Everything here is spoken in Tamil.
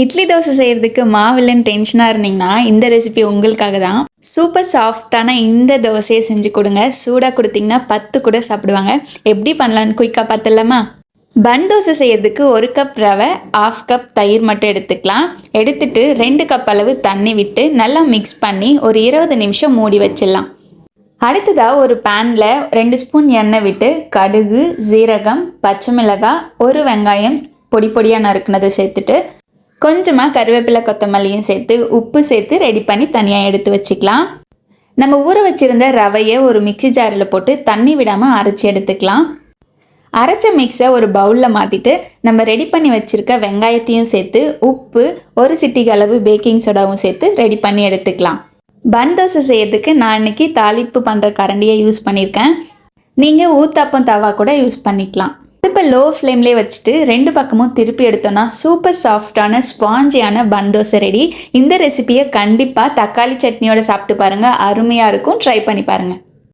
இட்லி தோசை செய்கிறதுக்கு மாவில்லைன்னு டென்ஷனாக இருந்தீங்கன்னா இந்த ரெசிபி உங்களுக்காக தான். சூப்பர் சாஃப்டான இந்த தோசையை செஞ்சு கொடுங்க. சூடாக கொடுத்தீங்கன்னா 10 கூட சாப்பிடுவாங்க. எப்படி பண்ணலான்னு குயிக்காக பார்த்துடலாமா? பன் தோசை செய்கிறதுக்கு 1 கப் ரவை, 1/2 கப் தயிர் மட்டும் எடுத்துக்கலாம். எடுத்துட்டு 2 கப் அளவு தண்ணி விட்டு நல்லா மிக்ஸ் பண்ணி ஒரு 20 நிமிஷம் மூடி வச்சிடலாம். அடுத்ததாக ஒரு பேனில் 2 ஸ்பூன் எண்ணெய் விட்டு கடுகு, சீரகம், பச்சை மிளகாய், ஒரு வெங்காயம் பொடி பொடியாக நறுக்குனதை சேர்த்துட்டு கொஞ்சமாக கருவேப்பிலை கொத்தமல்லியும் சேர்த்து உப்பு சேர்த்து ரெடி பண்ணி தனியாக எடுத்து வச்சுக்கலாம். நம்ம ஊற வச்சுருந்த ரவையை ஒரு மிக்சி ஜாரில் போட்டு தண்ணி விடாமல் அரைச்சி எடுத்துக்கலாம். அரைச்ச மிக்ஸை ஒரு பவுலில் மாற்றிட்டு நம்ம ரெடி பண்ணி வச்சுருக்க வெங்காயத்தையும் சேர்த்து உப்பு, ஒரு சிட்டிகை அளவு பேக்கிங் சோடாவும் சேர்த்து ரெடி பண்ணி எடுத்துக்கலாம். பன் தோசை செய்யறதுக்கு நான் இன்றைக்கி தாளிப்பு பண்ணுற கரண்டியை யூஸ் பண்ணியிருக்கேன். நீங்கள் ஊத்தாப்பம் தவா கூட யூஸ் பண்ணிக்கலாம். இப்போ லோ ஃப்ளேம்லேயே வச்சுட்டு 2 பக்கமும் திருப்பி எடுத்தோன்னா சூப்பர் சாஃப்டான ஸ்பாஞ்சியான பன் தோசை ரெடி. இந்த ரெசிபியை கண்டிப்பாக தக்காளி சட்னியோட சாப்பிட்டு பாருங்கள். அருமையாக இருக்கும். ட்ரை பண்ணி பாருங்கள்.